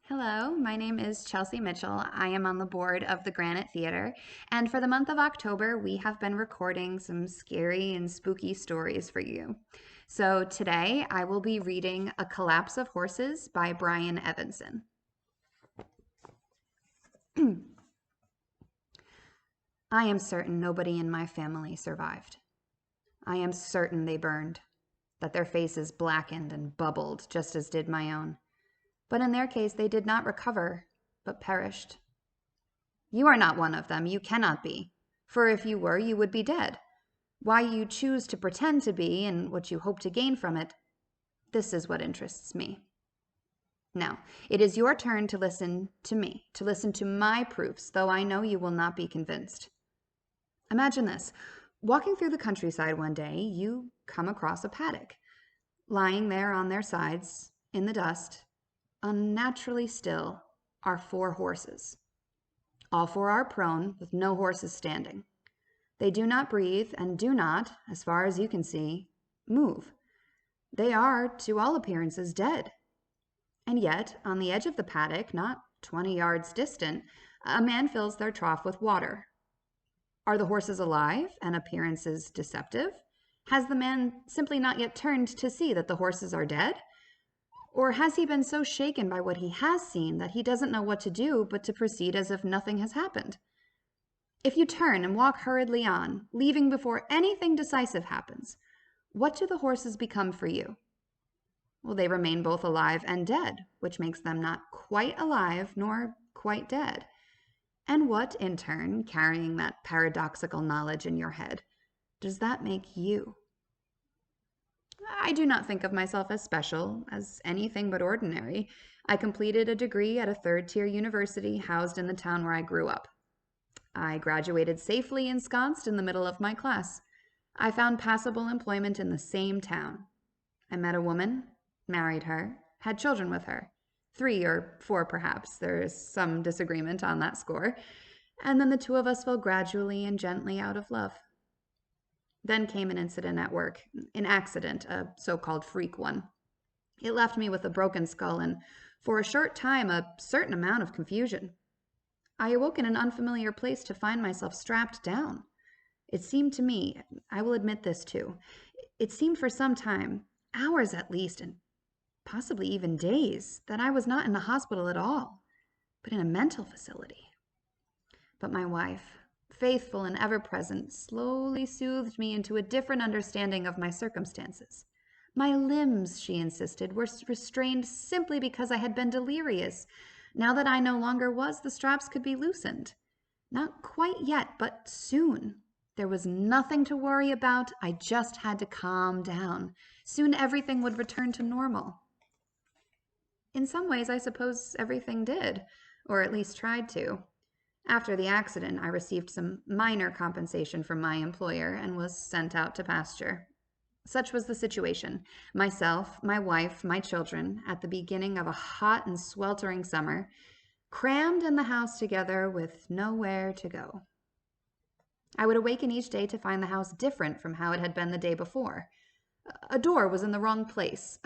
Hello, my name is Chelsea Mitchell. I am on the board of the Granite Theater, and for the month of October, we have been recording some scary and spooky stories for you. So today, I will be reading A Collapse of Horses by Brian Evenson. I am certain nobody in my family survived. I am certain they burned, that their faces blackened and bubbled just as did my own. But in their case, they did not recover, but perished. You are not one of them. You cannot be. For if you were, you would be dead. Why you choose to pretend to be and what you hope to gain from it, this is what interests me. Now, it is your turn to listen to me, to listen to my proofs, though I know you will not be convinced. Imagine this. Walking through the countryside one day, you come across a paddock. Lying there on their sides, in the dust, unnaturally still, are 4 horses. All 4 are prone, with no horses standing. They do not breathe and do not, as far as you can see, move. They are, to all appearances, dead. And yet, on the edge of the paddock, not 20 yards distant, a man fills their trough with water. Are the horses alive and appearances deceptive? Has the man simply not yet turned to see that the horses are dead? Or has he been so shaken by what he has seen that he doesn't know what to do but to proceed as if nothing has happened? If you turn and walk hurriedly on, leaving before anything decisive happens, what do the horses become for you? Well, they remain both alive and dead, which makes them not quite alive nor quite dead. And what, in turn, carrying that paradoxical knowledge in your head, does that make you? I do not think of myself as special, as anything but ordinary. I completed a degree at a 3rd-tier university housed in the town where I grew up. I graduated safely ensconced in the middle of my class. I found passable employment in the same town. I met a woman, married her, had children with her. 3 or 4 perhaps, there is some disagreement on that score. And then the 2 of us fell gradually and gently out of love. Then came an incident at work, an accident, a so-called freak one. It left me with a broken skull and, for a short time, a certain amount of confusion. I awoke in an unfamiliar place to find myself strapped down. It seemed to me, I will admit this too, it seemed for some time, hours at least, and possibly even days, that I was not in the hospital at all, but in a mental facility. But my wife, faithful and ever-present, slowly soothed me into a different understanding of my circumstances. My limbs, she insisted, were restrained simply because I had been delirious. Now that I no longer was, the straps could be loosened. Not quite yet, but soon. There was nothing to worry about. I just had to calm down. Soon everything would return to normal. In some ways, I suppose everything did, or at least tried to. After the accident, I received some minor compensation from my employer and was sent out to pasture. Such was the situation. Myself, my wife, my children, at the beginning of a hot and sweltering summer, crammed in the house together with nowhere to go. I would awaken each day to find the house different from how it had been the day before. A door was in the wrong place.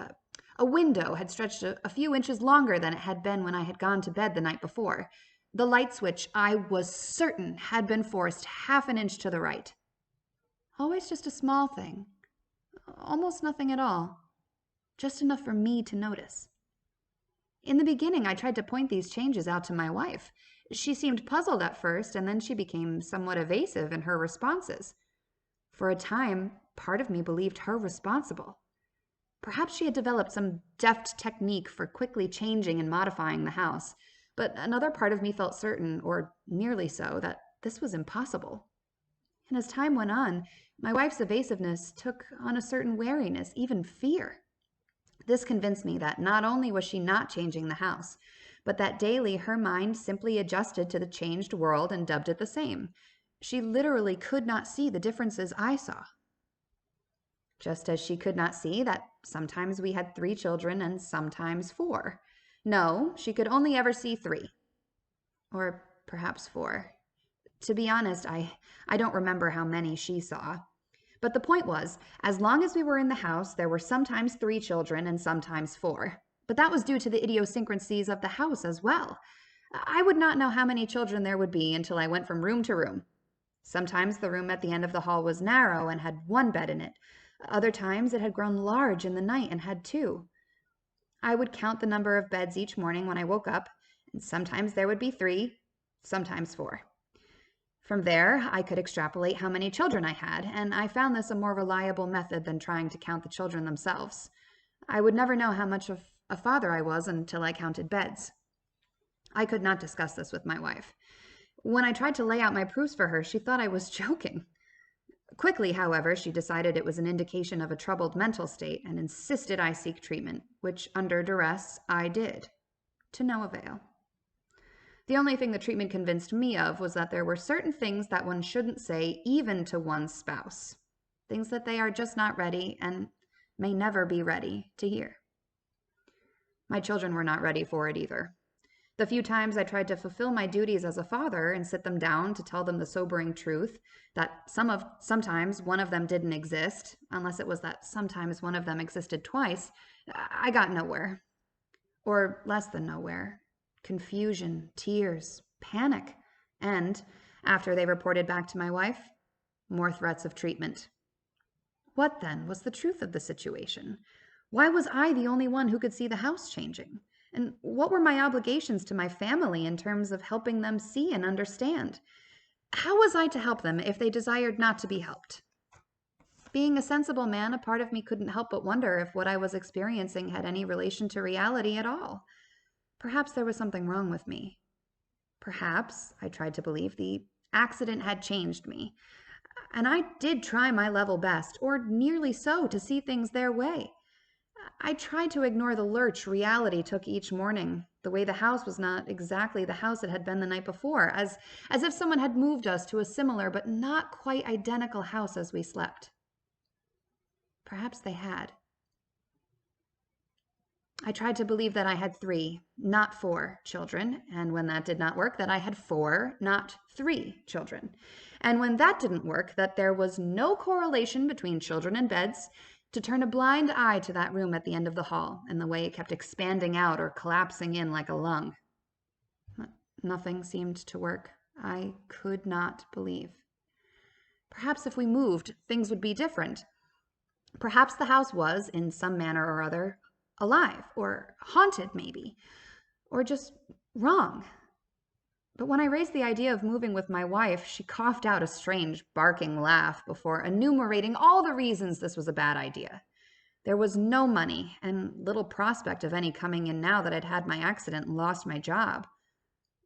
A window had stretched a few inches longer than it had been when I had gone to bed the night before. The light switch, I was certain, had been forced half an inch to the right. Always just a small thing. Almost nothing at all. Just enough for me to notice. In the beginning, I tried to point these changes out to my wife. She seemed puzzled at first, and then she became somewhat evasive in her responses. For a time, part of me believed her responsible. Perhaps she had developed some deft technique for quickly changing and modifying the house. But another part of me felt certain, or nearly so, that this was impossible. And as time went on, my wife's evasiveness took on a certain wariness, even fear. This convinced me that not only was she not changing the house, but that daily her mind simply adjusted to the changed world and dubbed it the same. She literally could not see the differences I saw. Just as she could not see that sometimes we had 3 children and sometimes 4. No, she could only ever see 3. Or perhaps 4. To be honest, I don't remember how many she saw. But the point was, as long as we were in the house, there were sometimes 3 children and sometimes 4. But that was due to the idiosyncrasies of the house as well. I would not know how many children there would be until I went from room to room. Sometimes the room at the end of the hall was narrow and had one bed in it. Other times it had grown large in the night and had two. I would count the number of beds each morning when I woke up, and sometimes there would be 3, sometimes 4. From there, I could extrapolate how many children I had, and I found this a more reliable method than trying to count the children themselves. I would never know how much of a father I was until I counted beds. I could not discuss this with my wife. When I tried to lay out my proofs for her, she thought I was joking. Quickly, however, she decided it was an indication of a troubled mental state and insisted I seek treatment, which, under duress, I did. To no avail. The only thing the treatment convinced me of was that there were certain things that one shouldn't say even to one's spouse. Things that they are just not ready and may never be ready to hear. My children were not ready for it either. The few times I tried to fulfill my duties as a father and sit them down to tell them the sobering truth that sometimes one of them didn't exist, unless it was that sometimes one of them existed twice, I got nowhere. Or less than nowhere. Confusion, tears, panic, and, after they reported back to my wife, more threats of treatment. What, then, was the truth of the situation? Why was I the only one who could see the house changing? And what were my obligations to my family in terms of helping them see and understand? How was I to help them if they desired not to be helped? Being a sensible man, a part of me couldn't help but wonder if what I was experiencing had any relation to reality at all. Perhaps there was something wrong with me. Perhaps, I tried to believe, the accident had changed me. And I did try my level best, or nearly so, to see things their way. I tried to ignore the lurch reality took each morning, the way the house was not exactly the house it had been the night before, as if someone had moved us to a similar but not quite identical house as we slept. Perhaps they had. I tried to believe that I had 3, not 4 children, and when that did not work, that I had 4, not 3 children. And when that didn't work, that there was no correlation between children and beds, to turn a blind eye to that room at the end of the hall and the way it kept expanding out or collapsing in like a lung. Nothing seemed to work. I could not believe. Perhaps if we moved, things would be different. Perhaps the house was, in some manner or other, alive, or haunted maybe, or just wrong. But when I raised the idea of moving with my wife, she coughed out a strange barking laugh before enumerating all the reasons this was a bad idea. There was no money and little prospect of any coming in now that I'd had my accident and lost my job.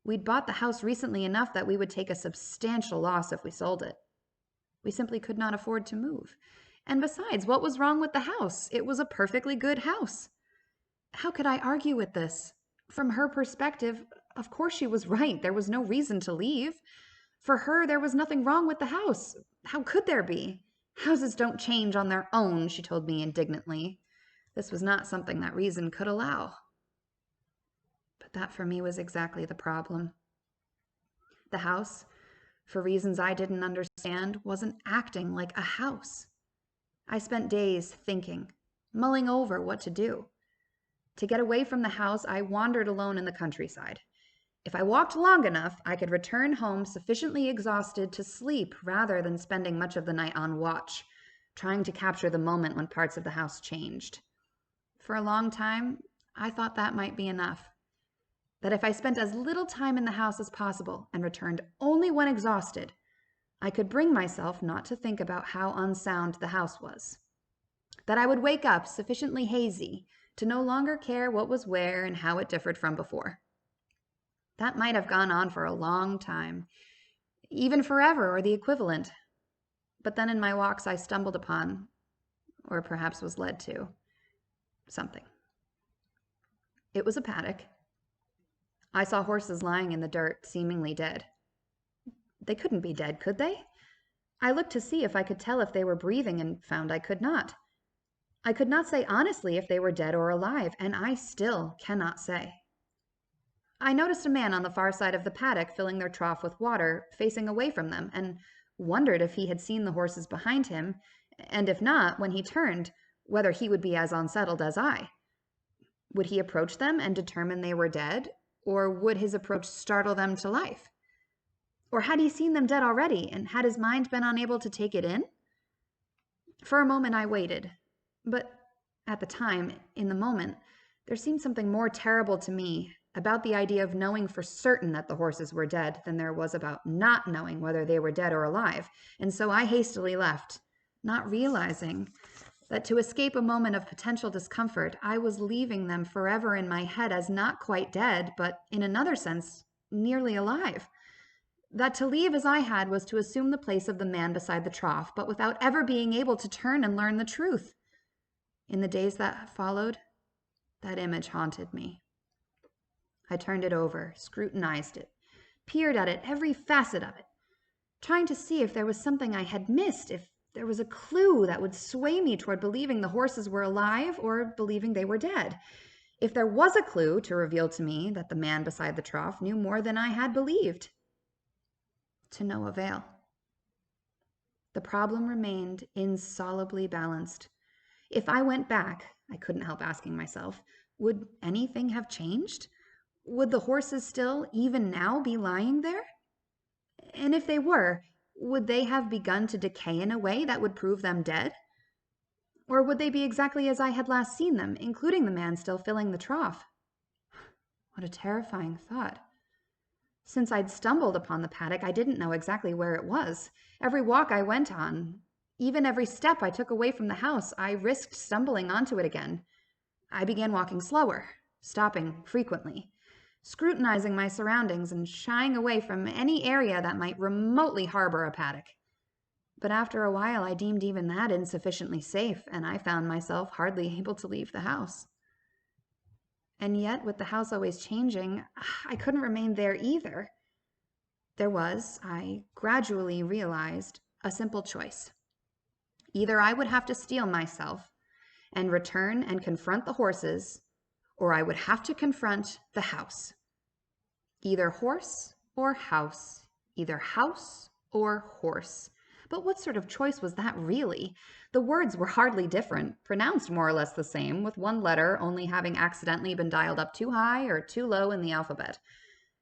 We'd bought the house recently enough that we would take a substantial loss if we sold it. We simply could not afford to move. And besides, what was wrong with the house? It was a perfectly good house. How could I argue with this? From her perspective, of course she was right. There was no reason to leave. For her, there was nothing wrong with the house. How could there be? Houses don't change on their own, she told me indignantly. This was not something that reason could allow. But that for me was exactly the problem. The house, for reasons I didn't understand, wasn't acting like a house. I spent days thinking, mulling over what to do. To get away from the house, I wandered alone in the countryside. If I walked long enough, I could return home sufficiently exhausted to sleep rather than spending much of the night on watch, trying to capture the moment when parts of the house changed. For a long time, I thought that might be enough. That if I spent as little time in the house as possible and returned only when exhausted, I could bring myself not to think about how unsound the house was. That I would wake up sufficiently hazy to no longer care what was where and how it differed from before. That might have gone on for a long time, even forever or the equivalent. But then in my walks I stumbled upon, or perhaps was led to, something. It was a paddock. I saw horses lying in the dirt, seemingly dead. They couldn't be dead, could they? I looked to see if I could tell if they were breathing and found I could not. I could not say honestly if they were dead or alive, and I still cannot say. I noticed a man on the far side of the paddock filling their trough with water, facing away from them, and wondered if he had seen the horses behind him, and if not, when he turned, whether he would be as unsettled as I. Would he approach them and determine they were dead? Or would his approach startle them to life? Or had he seen them dead already, and had his mind been unable to take it in? For a moment I waited, but at the time, in the moment, there seemed something more terrible to me about the idea of knowing for certain that the horses were dead than there was about not knowing whether they were dead or alive, and so I hastily left, not realizing that to escape a moment of potential discomfort, I was leaving them forever in my head as not quite dead, but in another sense, nearly alive. That to leave as I had was to assume the place of the man beside the trough, but without ever being able to turn and learn the truth. In the days that followed, that image haunted me. I turned it over, scrutinized it, peered at it, every facet of it, trying to see if there was something I had missed, if there was a clue that would sway me toward believing the horses were alive or believing they were dead. If there was a clue to reveal to me that the man beside the trough knew more than I had believed. To no avail. The problem remained insolubly balanced. If I went back, I couldn't help asking myself, would anything have changed? Would the horses still, even now, be lying there? And if they were, would they have begun to decay in a way that would prove them dead? Or would they be exactly as I had last seen them, including the man still filling the trough? What a terrifying thought. Since I'd stumbled upon the paddock, I didn't know exactly where it was. Every walk I went on, even every step I took away from the house, I risked stumbling onto it again. I began walking slower, stopping frequently, scrutinizing my surroundings and shying away from any area that might remotely harbor a paddock. But after a while, I deemed even that insufficiently safe, and I found myself hardly able to leave the house. And yet, with the house always changing, I couldn't remain there either. There was, I gradually realized, a simple choice. Either I would have to steel myself and return and confront the horses, or I would have to confront the house. Either horse or house, either house or horse. But what sort of choice was that really? The words were hardly different, pronounced more or less the same, with one letter only having accidentally been dialed up too high or too low in the alphabet.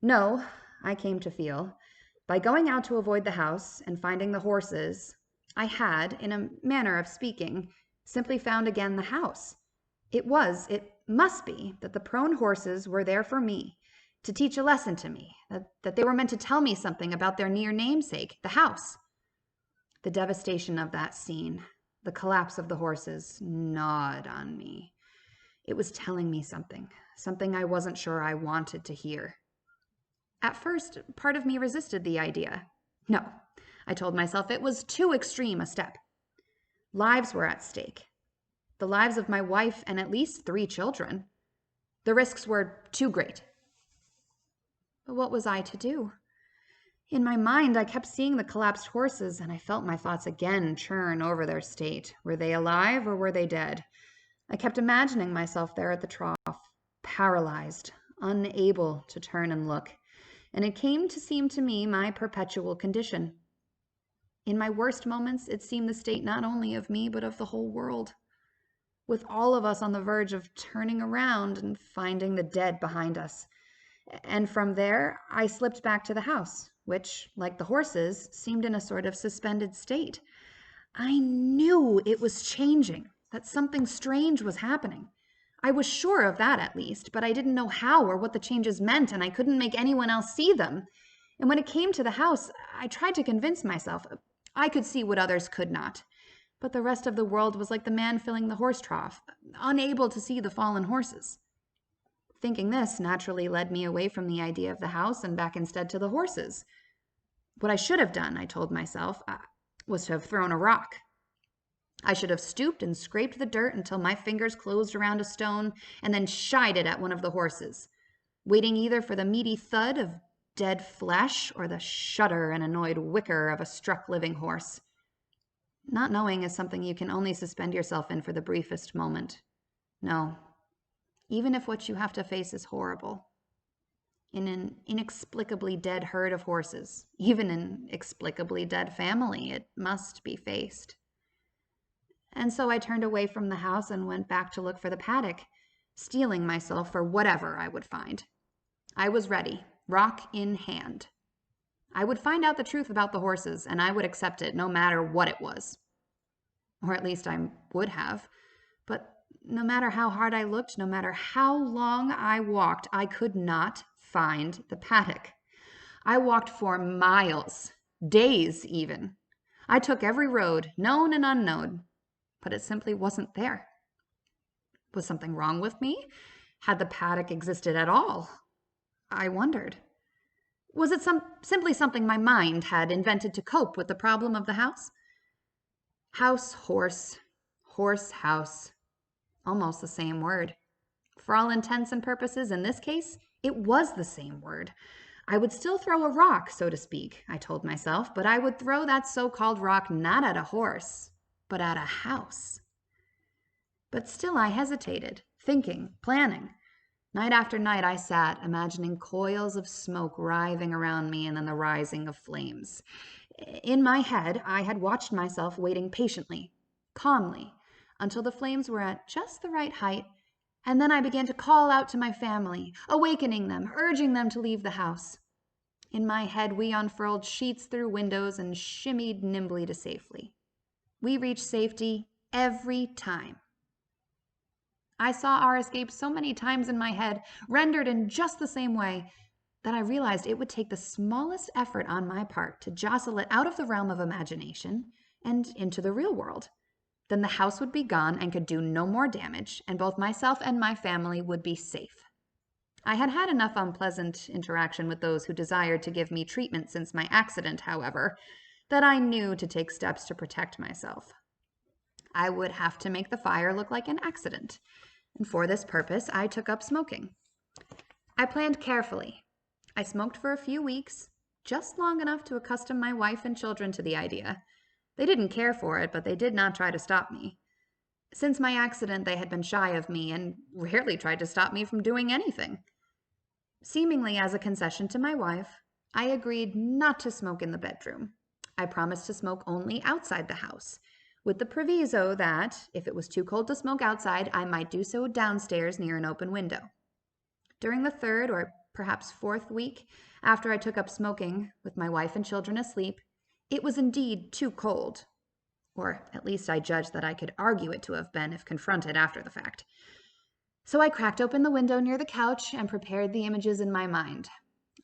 No, I came to feel, by going out to avoid the house and finding the horses, I had, in a manner of speaking, simply found again the house. It must be, that the prone horses were there for me, to teach a lesson to me, that they were meant to tell me something about their near namesake, the house. The devastation of that scene, the collapse of the horses, gnawed on me. It was telling me something I wasn't sure I wanted to hear. At first, part of me resisted the idea. No, I told myself it was too extreme a step. Lives were at stake. The lives of my wife and at least 3 children. The risks were too great. But what was I to do? In my mind, I kept seeing the collapsed horses, and I felt my thoughts again churn over their state. Were they alive or were they dead? I kept imagining myself there at the trough, paralyzed, unable to turn and look, and it came to seem to me my perpetual condition. In my worst moments, it seemed the state not only of me, but of the whole world, with all of us on the verge of turning around and finding the dead behind us. And from there, I slipped back to the house, which, like the horses, seemed in a sort of suspended state. I knew it was changing, that something strange was happening. I was sure of that, at least, but I didn't know how or what the changes meant, and I couldn't make anyone else see them. And when it came to the house, I tried to convince myself I could see what others could not. But the rest of the world was like the man filling the horse trough, unable to see the fallen horses. Thinking this naturally led me away from the idea of the house and back instead to the horses. What I should have done, I told myself, was to have thrown a rock. I should have stooped and scraped the dirt until my fingers closed around a stone and then shied it at one of the horses, waiting either for the meaty thud of dead flesh or the shudder and annoyed whicker of a struck living horse. Not knowing is something you can only suspend yourself in for the briefest moment. No, even if what you have to face is horrible. In an inexplicably dead herd of horses, even an inexplicably dead family, it must be faced. And so I turned away from the house and went back to look for the paddock. steeling myself for whatever I would find. I was ready, rock in hand. I would find out the truth about the horses, and I would accept it no matter what it was. Or at least I would have. But no matter how hard I looked, no matter how long I walked, I could not find the paddock. I walked for miles, days even. I took every road, known and unknown, but it simply wasn't there. Was something wrong with me? Had the paddock existed at all? I wondered. Was it simply something my mind had invented to cope with the problem of the house? House, horse, horse, house. Almost the same word. For all intents and purposes, in this case, it was the same word. I would still throw a rock, so to speak, I told myself, but I would throw that so-called rock not at a horse, but at a house. But still I hesitated, thinking, planning. Night after night I sat, imagining coils of smoke writhing around me and then the rising of flames. In my head, I had watched myself waiting patiently, calmly, until the flames were at just the right height, and then I began to call out to my family, awakening them, urging them to leave the house. In my head, we unfurled sheets through windows and shimmied nimbly to safety. We reached safety every time. I saw our escape so many times in my head, rendered in just the same way, that I realized it would take the smallest effort on my part to jostle it out of the realm of imagination and into the real world. Then the house would be gone and could do no more damage, and both myself and my family would be safe. I had had enough unpleasant interaction with those who desired to give me treatment since my accident, however, that I knew to take steps to protect myself. I would have to make the fire look like an accident, and for this purpose I took up smoking. I planned carefully. I smoked for a few weeks, just long enough to accustom my wife and children to the idea. They didn't care for it, but they did not try to stop me. Since my accident, they had been shy of me and rarely tried to stop me from doing anything. Seemingly as a concession to my wife, I agreed not to smoke in the bedroom. I promised to smoke only outside the house, with the proviso that, if it was too cold to smoke outside, I might do so downstairs near an open window. During the third or perhaps fourth week after I took up smoking, with my wife and children asleep, it was indeed too cold, or at least I judged that I could argue it to have been if confronted after the fact. So I cracked open the window near the couch and prepared the images in my mind.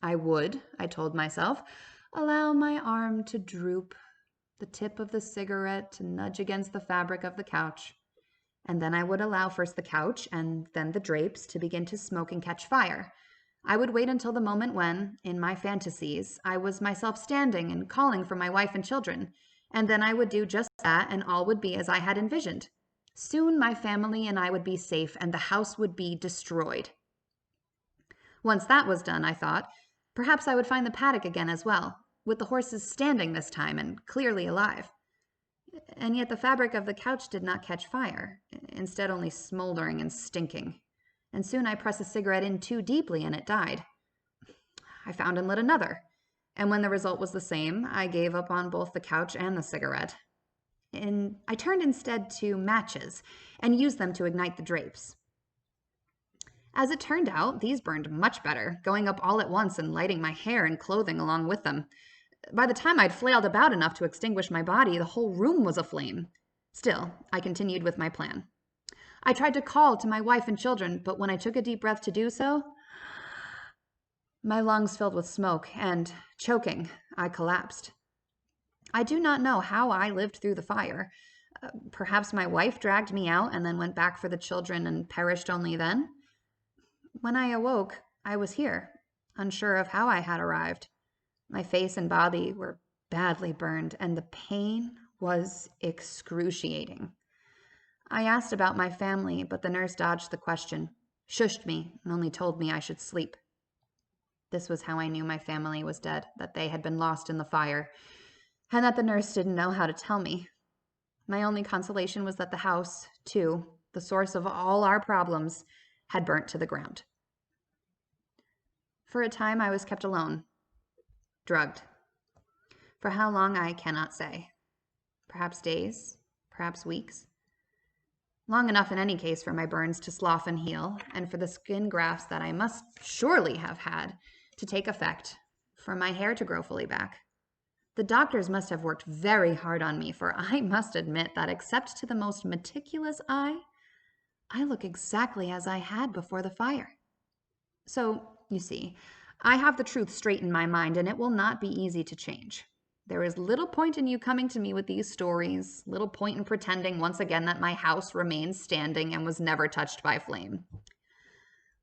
I would, I told myself, allow my arm to droop, the tip of the cigarette to nudge against the fabric of the couch, and then I would allow first the couch and then the drapes to begin to smoke and catch fire. I would wait until the moment when, in my fantasies, I was myself standing and calling for my wife and children, and then I would do just that and all would be as I had envisioned. Soon my family and I would be safe and the house would be destroyed. Once that was done, I thought, perhaps I would find the paddock again as well, with the horses standing this time and clearly alive. And yet the fabric of the couch did not catch fire, instead only smoldering and stinking. And soon I pressed a cigarette in too deeply and it died. I found and lit another, and when the result was the same, I gave up on both the couch and the cigarette. And I turned instead to matches and used them to ignite the drapes. As it turned out, these burned much better, going up all at once and lighting my hair and clothing along with them. By the time I'd flailed about enough to extinguish my body, the whole room was aflame. Still, I continued with my plan. I tried to call to my wife and children, but when I took a deep breath to do so, my lungs filled with smoke, and, choking, I collapsed. I do not know how I lived through the fire. Perhaps my wife dragged me out and then went back for the children and perished only then. When I awoke, I was here, unsure of how I had arrived. My face and body were badly burned, and the pain was excruciating. I asked about my family, but the nurse dodged the question, shushed me, and only told me I should sleep. This was how I knew my family was dead, that they had been lost in the fire, and that the nurse didn't know how to tell me. My only consolation was that the house, too, the source of all our problems, had burnt to the ground. For a time I was kept alone, drugged. For how long I cannot say. Perhaps days, perhaps weeks. long enough in any case for my burns to slough and heal, and for the skin grafts that I must surely have had to take effect, for my hair to grow fully back. The doctors must have worked very hard on me, for I must admit that except to the most meticulous eye, I look exactly as I had before the fire. So, you see, I have the truth straight in my mind, and it will not be easy to change. There is little point in you coming to me with these stories, little point in pretending once again that my house remains standing and was never touched by flame.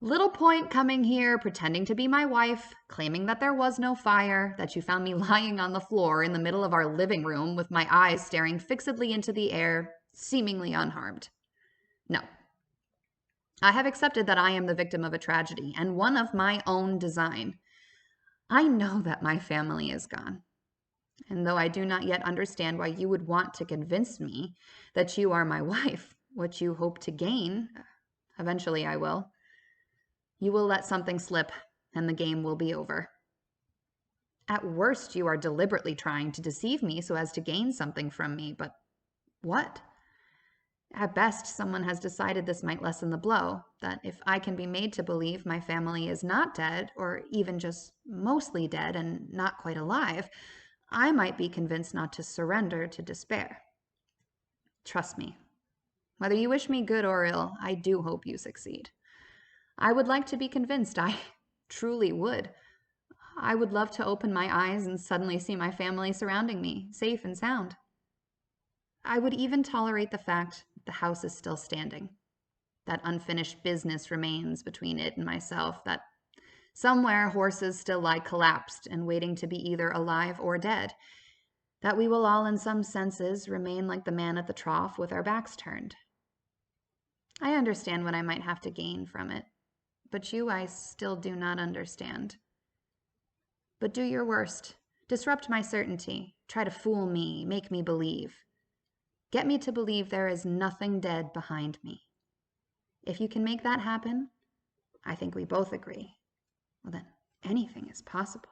Little point coming here, pretending to be my wife, claiming that there was no fire, that you found me lying on the floor in the middle of our living room with my eyes staring fixedly into the air, seemingly unharmed. No. I have accepted that I am the victim of a tragedy, and one of my own design. I know that my family is gone. And though I do not yet understand why you would want to convince me that you are my wife, what you hope to gain, eventually I will, you will let something slip and the game will be over. At worst, you are deliberately trying to deceive me so as to gain something from me, but what? At best, someone has decided this might lessen the blow, that if I can be made to believe my family is not dead, or even just mostly dead and not quite alive, I might be convinced not to surrender to despair. Trust me, whether you wish me good or ill, I do hope you succeed. I would like to be convinced, I truly would. I would love to open my eyes and suddenly see my family surrounding me, safe and sound. I would even tolerate the fact that the house is still standing, that unfinished business remains between it and myself, that somewhere horses still lie collapsed and waiting to be either alive or dead, that we will all in some senses remain like the man at the trough with our backs turned. I understand what I might have to gain from it, but you I still do not understand. But do your worst. Disrupt my certainty. Try to fool me, make me believe. Get me to believe there is nothing dead behind me. If you can make that happen, I think we both agree. Well then, anything is possible.